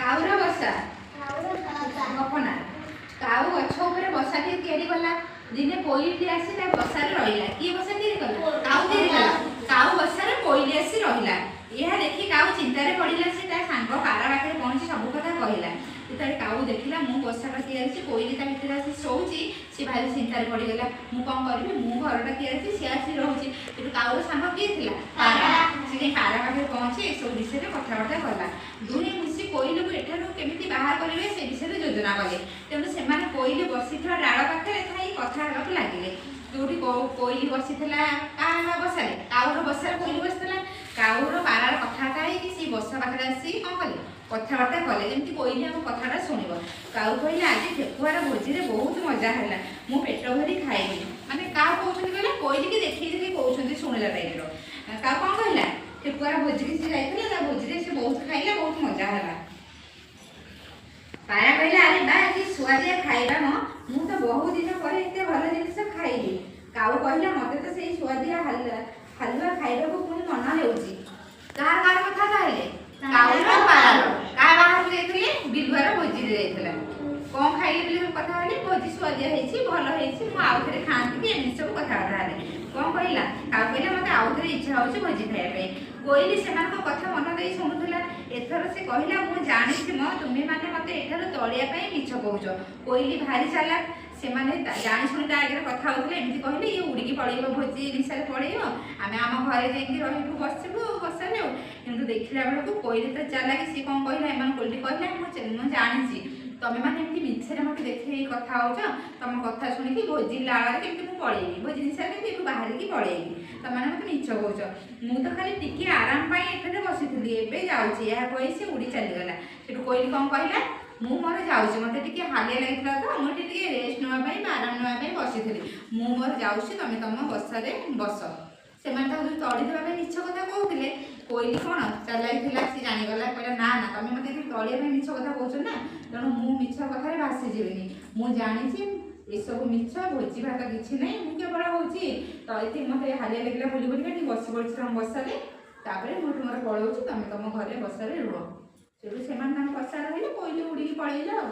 କାଉର ବସା ଗପନା କାଉ ଗଛ ଉପରେ ବସାଟିଏ ତିଆରି କଲା। ଦିନେ କୋଇଲିଟି ଆସି ତା ବସାରେ ରହିଲା। କିଏ ବସା ତିଆରି କଲା? କାଉ ତିଆରି କଲା। କାଉ ବସାରେ କୋଇଲି ଆସି ରହିଲା। ଏହା ଦେଖି କାଉ ଚିନ୍ତାରେ ପଡ଼ିଲା। ସେ ତା ସାଙ୍ଗ ପାରା ପାଖରେ ପହଞ୍ଚି ସବୁ କଥା କହିଲା। ଯେତେବେଳେ କାଉ ଦେଖିଲା ମୁଁ ବସାଟା ତିଆରିଛି, କୋଇଲି ତା ଭିତରେ ଆସି ଶୋଉଛି, ସେ ଭାରି ଚିନ୍ତାରେ ପଡ଼ିଗଲା। ମୁଁ କ'ଣ କରିବି? ମୁଁ ଘରଟା ତିଆରିଛି, ସିଏ ଆସି ରହୁଛି। କିନ୍ତୁ କାଉର ସାଙ୍ଗ କିଏ ଥିଲା? ପାରା। ସେ ଯାଇ ପାରା ପାଖରେ ପହଞ୍ଚି ଏସବୁ ବିଷୟରେ କଥାବାର୍ତ୍ତା କଲା। ଦୁହେଁ ମିଶି କୋଇଲିକୁ ଏଠାରୁ କେମିତି ବାହାର କରିବେ ସେ ବିଷୟରେ ଯୋଜନା କଲେ। ତେଣୁ ସେମାନେ କୋଇଲି ବସିଥିବା ଡାଳ ପାଖରେ ଥାଇ କଥା ହେବାକୁ ଲାଗିଲେ। ଯୋଉଠି କୋଇଲି ବସିଥିଲା କାହା ବସାରେ? କାଉର ବସାରେ କୋଇଲି ବସିଥିଲା। କାଉର ପାରାର କଥାବାର୍ତ୍ତା ହେଇକି ସେ ବସା ପାଖରେ ଆସିକି କ'ଣ କଲେ? କଥାବାର୍ତ୍ତା କଲେ, ଯେମିତି କୋଇଲି ଆମ କଥାଟା ଶୁଣିବ। କାଉ କହିଲା, ଆଜି ଠେକୁଆର ଭୋଜିରେ ବହୁତ ମଜା ହେଲା। ମୁଁ ପେଟ ଭରି ଖାଇଲି। ମାନେ କାଉ କହୁଛନ୍ତି କହିଲା, କୋଇଲିକି ଦେଖେଇ ଦେଖେଇ କହୁଛନ୍ତି ଶୁଣିଲା ଟାଇପର। କାଉ କ'ଣ କହିଲା? ଠେକୁଆର ଭୋଜିକି ସେ ଯାଇଥିଲା, ତା ଭୋଜିରେ ସେ ବହୁତ ଖାଇଲା, ବହୁତ ମଜା ହେଲା। ପାରା କହିଲା, ଆରେ ବା, କି ସୁଆଦିଆ ଖାଇବା ମ, ମୁଁ ତ ବହୁ ଦିନ ପରେ ଏତେ ଭଲ ଜିନିଷ ଖାଇଲି। କାଉ କହିଲା, ମତେ ତ ସେଇ ସୁଆଦିଆ ହାଲୁଆ ଖାଇବାକୁ ପୁଣି ମନ ହେଉଛି। କାହାର କଥା କହିଲେ? କାଉର ପାରାର। କାହା ବାହାରକୁ ଯାଇଥିଲେ? ବିଲୁଆର ଭୋଜିରେ ଯାଇଥିଲା। କ'ଣ ଖାଇଲେ ବୋଲି କଥା ହେଲେ? ଭୋଜି ସୁଆଦିଆ ହେଇଛି, ଭଲ ହେଇଛି, ମୁଁ ଆଉ ଥରେ ଖାଆନ୍ତି କି, ଏମିତି ସବୁ କଥାବାର୍ତ୍ତା ହେଲେ। କ'ଣ କହିଲା? କାଉ କହିଲା, ମତେ ଆଉ ଥରେ ଇଚ୍ଛା ହେଉଛି ଭୋଜି ଖାଇବା ପାଇଁ। କୋଇଲି ସେମାନଙ୍କ କଥା ମନ ଦେଇ ଶୁଣୁଥିଲା। ଏଥର ସେ କହିଲା, ମୁଁ ଜାଣିଛି ମ, ତୁମେମାନେ ମତେ ଏଠାରୁ ତଳିବା ପାଇଁ ମିଛ କହୁଛ। କୋଇଲି ଭାରି ଚାଲାକ। ସେମାନେ ଜାଣି ଶୁଣି ତା ଆଗରେ କଥା ହଉଥିଲେ। ଏମିତି କହିଲେ, ଇଏ ଉଡ଼ିକି ପଳେଇବ, ଭୋଜି ନିଶାରେ ପଳେଇବ, ଆମେ ଆମ ଘରେ ଯାଇକି ରହିବୁ, ବସିବୁ ବସାରେ ଆଉ। କିନ୍ତୁ ଦେଖିଲା ବେଳକୁ କୋଇଲି ତ ଚାଲାକି। ସିଏ କ'ଣ କହିଲା? ଏମାନେ କୋଇଲି କହିଲା, ମୁଁ ଜାଣିଛି ତମେମାନେ ଏମିତି ମିଛରେ ମତେ ଦେଖେଇ କଥା ହଉଛ। ତମ କଥା ଶୁଣିକି ଭୋଜି ଲାଳରେ କେମିତି ମୁଁ ପଳେଇବି, ଭୋଜି ନିଶାରେ କେମିତି ଏଠୁ ବାହାରିକି ପଳେଇବି, ତମମାନେ ମତେ ମିଛ କହୁଛ। ମୁଁ ତ ଖାଲି ଟିକେ ଆରାମ ପାଇଁ ଏଠାରେ ବସିଥିଲି, ଏବେ ଯାଉଛି। ଏହା କହି ସେ ଉଡ଼ି ଚାଲିଗଲା। ସେଠୁ କୋଇଲି କ'ଣ କହିଲା? ମୁଁ ମୋର ଯାଉଛି, ମତେ ଟିକେ ହାଲିଆ ଲାଗିଥିଲା ତ, ମୁଁ ଟିକେ ରେଷ୍ଟ ନେବା ପାଇଁ ବା ଆରାମ ନେବା ପାଇଁ ବସିଥିଲି। ମୁଁ ମୋର ଯାଉଛି, ତମେ ତମ ବସାରେ ବସ। ସେମାନେ ତାକୁ ଯୋଉ ତଳି ଦେବା ପାଇଁ ମିଛ କଥା କହୁଥିଲେ, କୋଇଲି କ'ଣ ଚାଲାକି ଥିଲା, ସେ ଜାଣିଗଲା। କହିଲା, ନା ନା, ତମେ ମତେ ଏଠି ତଳିବା ପାଇଁ ମିଛ କଥା କହୁଛ ନା, ତେଣୁ ମୁଁ ମିଛ କଥାରେ ଭାସିଯିବିନି। ମୁଁ ଜାଣିଛି ଏସବୁ ମିଛ, ଭୋଜି ଭାତ କିଛି ନାହିଁ, ମୁଁ କେବଳ ହେଉଛି ତଳିକି ମତେ ହାଲିଆ ଲାଗିଲା ବୁଲି ବୁଲିକା ଟିକେ ବସି ପଡ଼ିଛି ତମ ବସାରେ, ତାପରେ ମୁଁ ତୁମର ପଳଉଛି, ତମେ ତମ ଘରେ ବସାରେ ରୁହ। ସେଠୁ ସେମାନେ ତାଙ୍କ ବସାରେ ରହିଲେ, କୋଇଲି ଉଡ଼ିକି ପଳେଇଲା ଆଉ।